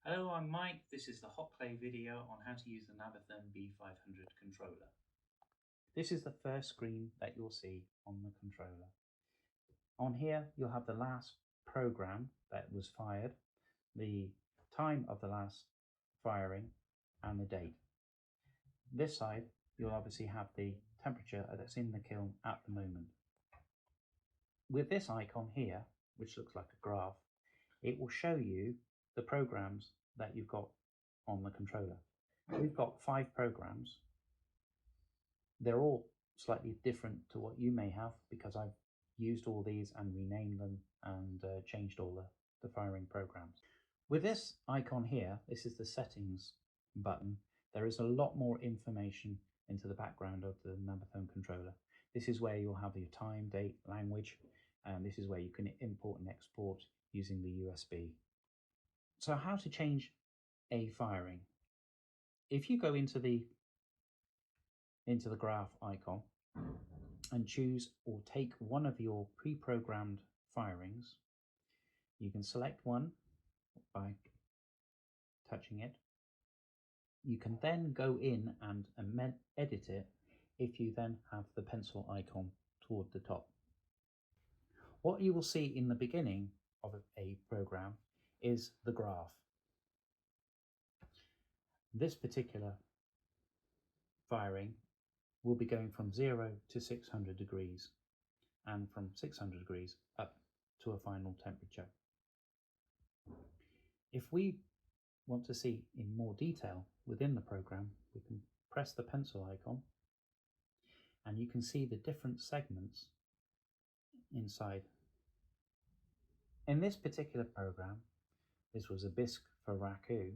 Hello, I'm Mike. This is the hot play video on how to use the Nabertherm B500 controller. This is the first screen that you'll see on the controller. On here, you'll have the last program that was fired, the time of the last firing, and the date. This side, you'll obviously have the temperature that's in the kiln at the moment. With this icon here, which looks like a graph, it will show you the programs that you've got on the controller. We've got 5 programs. They're all slightly different to what you may have because I've used all these and renamed them and changed all the firing programs. With this icon here, this is the settings button. There is a lot more information into the background of the Nabertherm controller. This is where you'll have your time, date, language, and this is where you can import and export using the USB. So how to change a firing? If you go into the graph icon and choose or take one of your pre-programmed firings, you can select one by touching it. You can then go in and edit it if you then have the pencil icon toward the top. What you will see in the beginning of a program is the graph. This particular firing will be going from 0 to 600 degrees and from 600 degrees up to a final temperature. If we want to see in more detail within the program, we can press the pencil icon and you can see the different segments inside. In this particular program, this was a bisque for raku.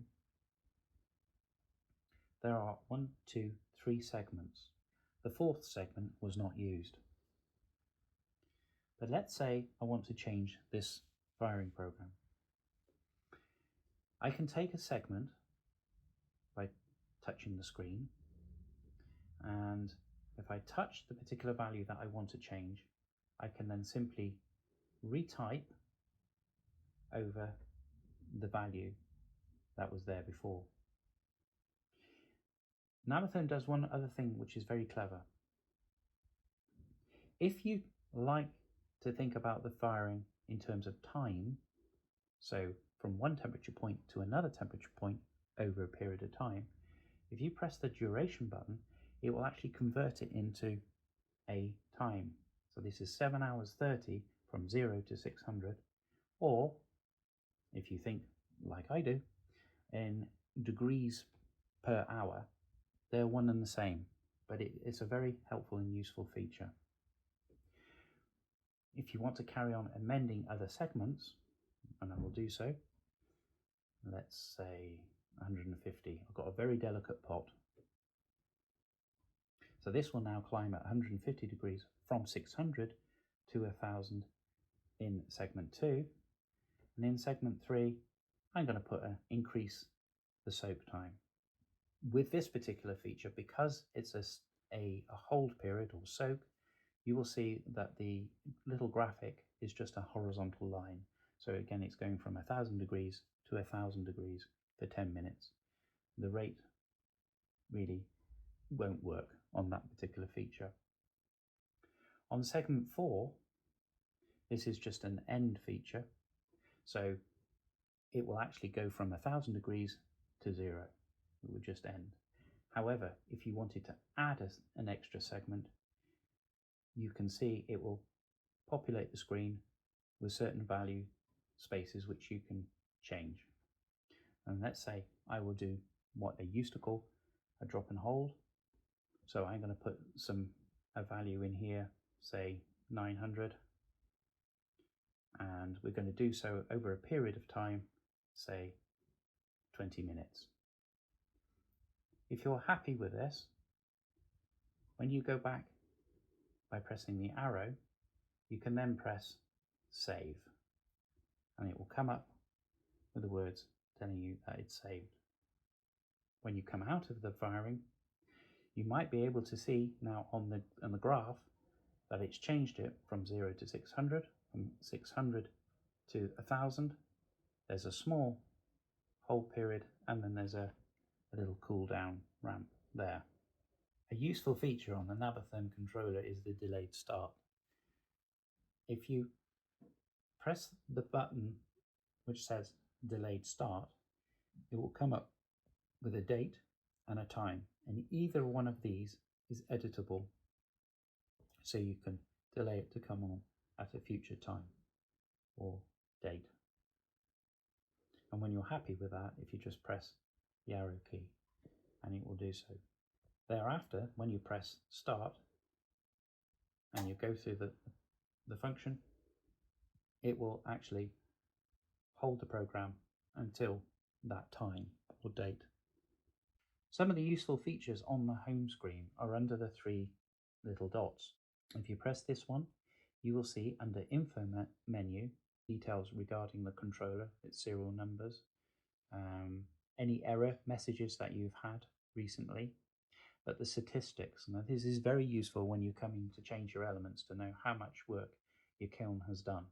There are 1, 2, 3 segments. The 4th segment was not used. But let's say I want to change this firing program. I can take a segment by touching the screen, and if I touch the particular value that I want to change, I can then simply retype over the value that was there before. Nabertherm does one other thing which is very clever. If you like to think about the firing in terms of time, so from one temperature point to another temperature point over a period of time, if you press the duration button, it will actually convert it into a time. So this is 7 hours 30 from 0 to 600, or if you think like I do, in degrees per hour, they're one and the same, but it's a very helpful and useful feature. If you want to carry on amending other segments, and I will do so, let's say 150. I've got a very delicate pot. So this will now climb at 150 degrees from 600 to 1000 in segment 2. And in segment 3, I'm going to increase the soak time. With this particular feature, because it's a hold period or soak, you will see that the little graphic is just a horizontal line. So again, it's going from 1000 degrees to 1000 degrees for 10 minutes. The rate really won't work on that particular feature. On segment 4, this is just an end feature. So it will actually go from 1000 degrees to 0. It would just end. However, if you wanted to add an extra segment, you can see it will populate the screen with certain value spaces which you can change. And let's say I will do what they used to call a drop and hold. So I'm going to put a value in here, say 900, and we're going to do so over a period of time, say 20 minutes. If you're happy with this, when you go back by pressing the arrow, you can then press save, and it will come up with the words telling you that it's saved. When you come out of the firing, you might be able to see now on the graph that it's changed it from 0 to 600, from 600 to 1000. There's a small hold period, and then there's a little cool down ramp there. A useful feature on the Nabertherm controller is the delayed start. If you press the button which says delayed start, it will come up with a date and a time, and either one of these is editable, so you can delay it to come on at a future time or date. And when you're happy with that, if you just press the arrow key, and it will do so. Thereafter, when you press start and you go through the function, it will actually hold the program until that time or date. Some of the useful features on the home screen are under the three little dots. If you press this one, you will see under Info menu details regarding the controller, its serial numbers, any error messages that you've had recently, but the statistics. Now this is very useful when you're coming to change your elements to know how much work your kiln has done.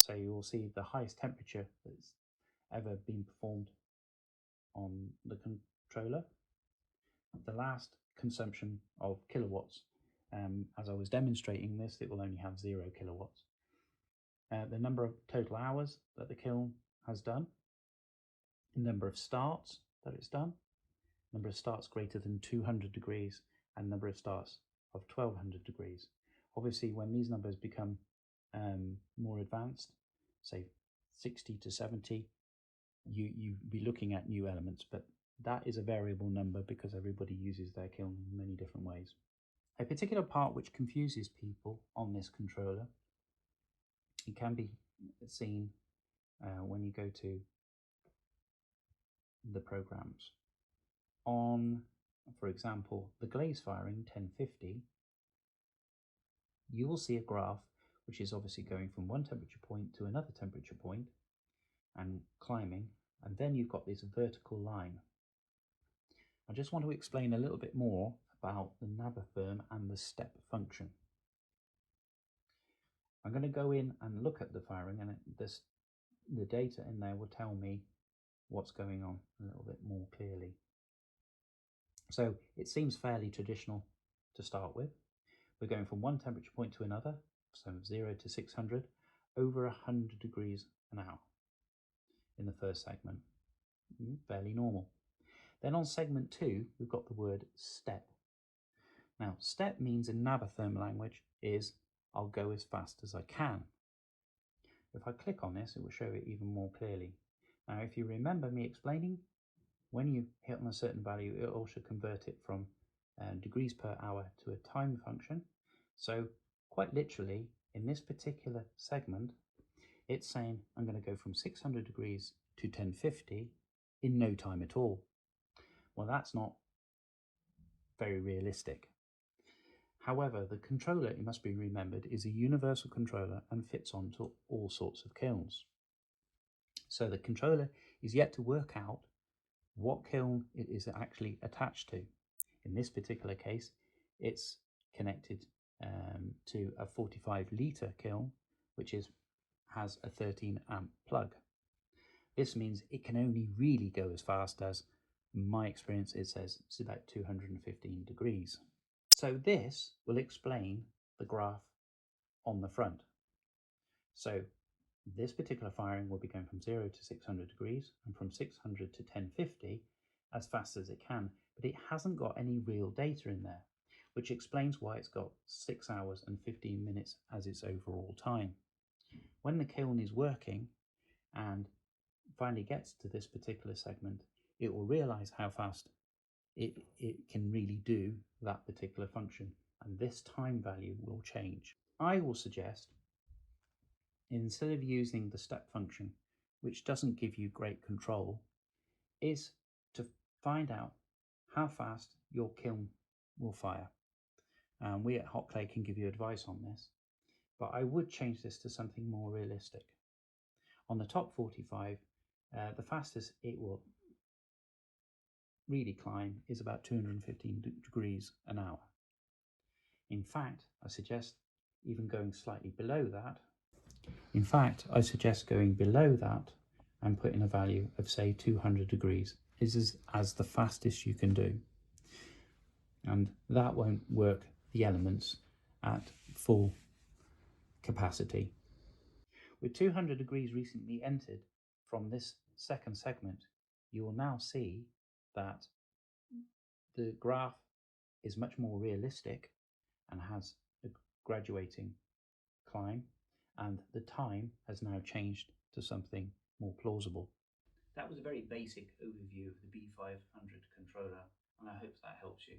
So you will see the highest temperature that's ever been performed on the controller, the last consumption of kilowatts. As I was demonstrating this, it will only have 0 kilowatts. The number of total hours that the kiln has done, the number of starts that it's done, number of starts greater than 200 degrees, and number of starts of 1200 degrees. Obviously, when these numbers become more advanced, say 60 to 70, you'd be looking at new elements, but that is a variable number because everybody uses their kiln in many different ways. A particular part which confuses people on this controller, it can be seen when you go to the programs. On, for example, the glaze firing 1050, you will see a graph which is obviously going from one temperature point to another temperature point and climbing, and then you've got this vertical line. I just want to explain a little bit more about the Nabertherm and the step function. I'm going to go in and look at the firing, and the data in there will tell me what's going on a little bit more clearly. So it seems fairly traditional to start with. We're going from one temperature point to another, so 0 to 600, over 100 degrees an hour in the first segment. Fairly normal. Then on segment 2, we've got the word step. Now, step means in Nabertherm language is I'll go as fast as I can. If I click on this, it will show it even more clearly. Now, if you remember me explaining, when you hit on a certain value, it will also convert it from degrees per hour to a time function. So quite literally, in this particular segment, it's saying I'm going to go from 600 degrees to 1050 in no time at all. Well, that's not very realistic. However, the controller, it must be remembered, is a universal controller and fits onto all sorts of kilns. So the controller is yet to work out what kiln it is actually attached to. In this particular case, it's connected to a 45-litre kiln, which has a 13 amp plug. This means it can only really go as fast as, in my experience, it says it's about 215 degrees. So this will explain the graph on the front. So this particular firing will be going from 0 to 600 degrees and from 600 to 1050 as fast as it can, but it hasn't got any real data in there, which explains why it's got 6 hours and 15 minutes as its overall time. When the kiln is working and finally gets to this particular segment, it will realize how fast it can really do that particular function, and this time value will change. I will suggest, instead of using the step function, which doesn't give you great control, is to find out how fast your kiln will fire. We at Hot Clay can give you advice on this, but I would change this to something more realistic. On the top 45, the fastest it will really climb is about 215 degrees an hour. In fact, I suggest even going slightly below that. In fact, I suggest going below that and put in a value of say 200 degrees. This is as the fastest you can do, and that won't work the elements at full capacity. With 200 degrees recently entered from this second segment, you will now see that the graph is much more realistic and has a graduating climb, and the time has now changed to something more plausible. That was a very basic overview of the B500 controller, and I hope that helps you.